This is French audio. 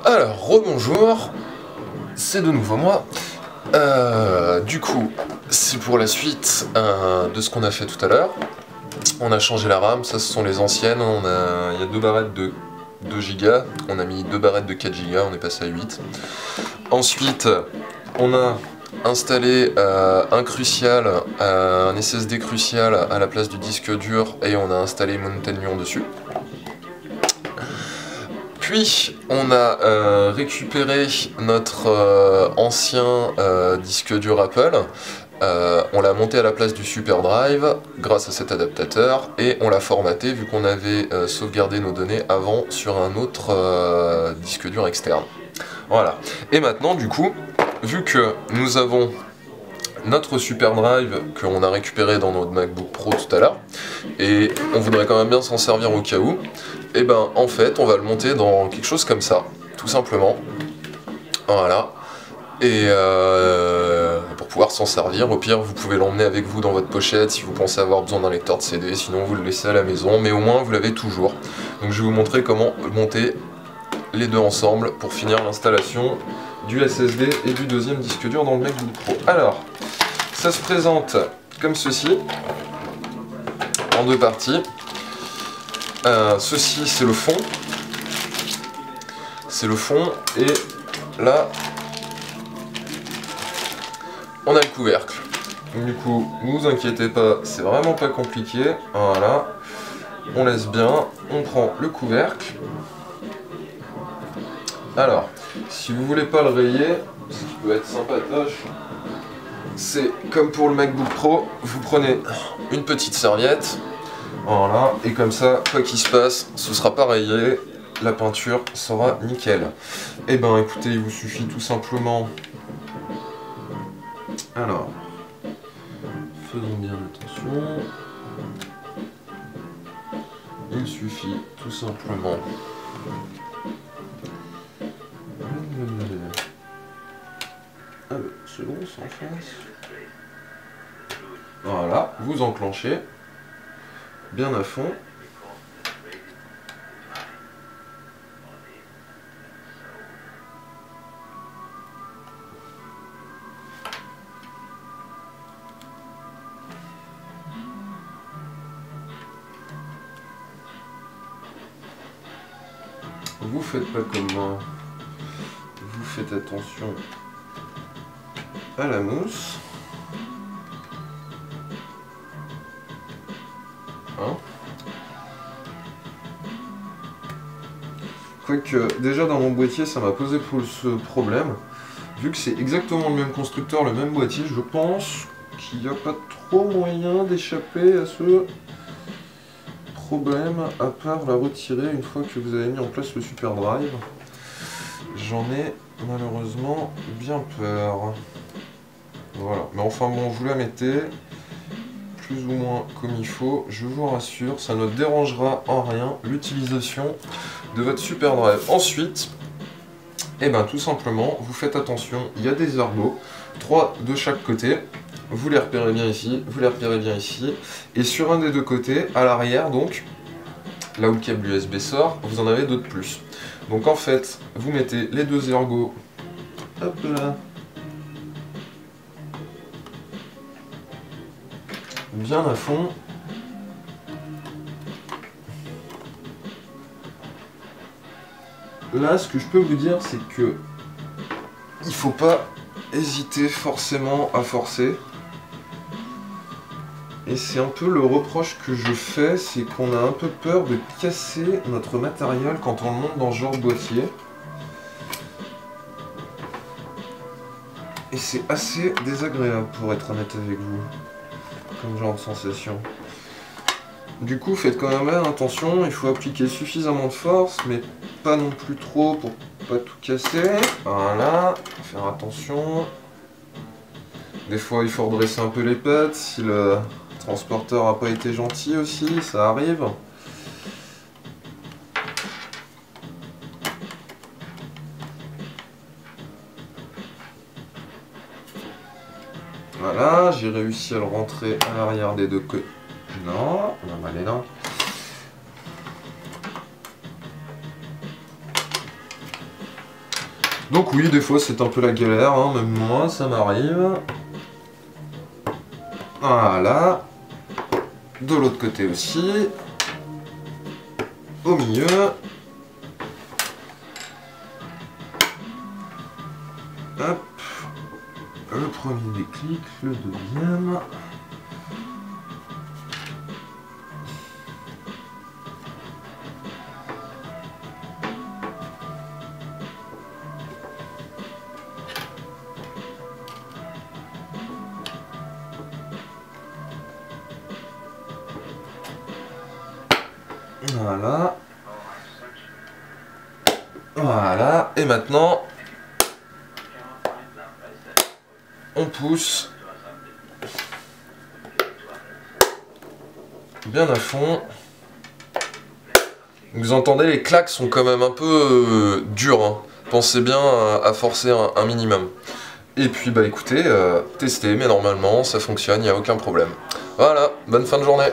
Alors, rebonjour, c'est de nouveau moi. Du coup, c'est pour la suite de ce qu'on a fait tout à l'heure. On a changé la RAM, ça ce sont les anciennes. Il y a deux barrettes de 2 Go, on a mis deux barrettes de 4 Go, on est passé à 8. Ensuite, on a installé un crucial, un SSD crucial à la place du disque dur et on a installé Mountain Lion dessus. Puis on a récupéré notre ancien disque dur Apple, on l'a monté à la place du SuperDrive grâce à cet adaptateur et on l'a formaté vu qu'on avait sauvegardé nos données avant sur un autre disque dur externe. Voilà. Et maintenant du coup, vu que nous avons notre SuperDrive qu'on a récupéré dans notre MacBook Pro tout à l'heure, et on voudrait quand même bien s'en servir au cas où, et ben en fait on va le monter dans quelque chose comme ça, tout simplement. Voilà. Et pour pouvoir s'en servir, au pire vous pouvez l'emmener avec vous dans votre pochette si vous pensez avoir besoin d'un lecteur de CD, sinon vous le laissez à la maison, mais au moins vous l'avez toujours. Donc je vais vous montrer comment monter les deux ensemble pour finir l'installation du SSD et du deuxième disque dur dans le MacBook Pro. Alors, ça se présente comme ceci, en deux parties. Ceci c'est le fond. C'est le fond et là on a le couvercle. Donc, du coup, ne vous inquiétez pas, c'est vraiment pas compliqué. Voilà, on laisse bien, on prend le couvercle. Alors, si vous voulez pas le rayer, ce qui peut être sympatoche, c'est comme pour le MacBook Pro, vous prenez une petite serviette, voilà, et comme ça, quoi qu'il se passe, ce sera pas rayé, la peinture sera nickel. Et ben écoutez, il vous suffit tout simplement... Alors, faisons bien attention. Il suffit tout simplement... Ah bah, c'est bon, c'est en face. Voilà, vous enclenchez bien à fond. Vous faites pas comme moi, vous faites attention à la mousse. Hein? Quoique, déjà dans mon boîtier, ça m'a posé ce problème. Vu que c'est exactement le même constructeur, le même boîtier, je pense qu'il n'y a pas trop moyen d'échapper à ce problème, à part la retirer une fois que vous avez mis en place le SuperDrive. J'en ai malheureusement bien peur. Voilà, mais enfin bon, vous la mettez plus ou moins comme il faut, je vous rassure, ça ne dérangera en rien l'utilisation de votre SuperDrive. Ensuite, et ben tout simplement, vous faites attention, il y a des ergots, 3 de chaque côté, vous les repérez bien ici, vous les repérez bien ici, et sur un des deux côtés, à l'arrière donc, là où le câble USB sort, vous en avez deux de plus. Donc en fait, vous mettez les deux ergots, hop là, bien à fond. Là, ce que je peux vous dire, c'est que il faut pas hésiter forcément à forcer. Et c'est un peu le reproche que je fais, c'est qu'on a un peu peur de casser notre matériel quand on le monte dans ce genre de boîtier. Et c'est assez désagréable pour être honnête avec vous, comme genre de sensation. Du coup, faites quand même attention, il faut appliquer suffisamment de force, mais pas non plus trop pour pas tout casser. Voilà, faire attention. Des fois, il faut redresser un peu les pattes, si le transporteur n'a pas été gentil aussi, ça arrive. Voilà, j'ai réussi à le rentrer à l'arrière des deux côtés. Non, on va aller là. Donc oui, des fois c'est un peu la galère, hein, même moi, ça m'arrive. Voilà. De l'autre côté aussi. Au milieu. Hop. Le premier déclic, le deuxième. Voilà. Voilà. Et maintenant, on pousse bien à fond. Vous entendez, les claques sont quand même un peu dures, hein. Pensez bien à forcer un minimum. Et puis bah écoutez, testez, mais normalement ça fonctionne, il n'y a aucun problème. Voilà, bonne fin de journée.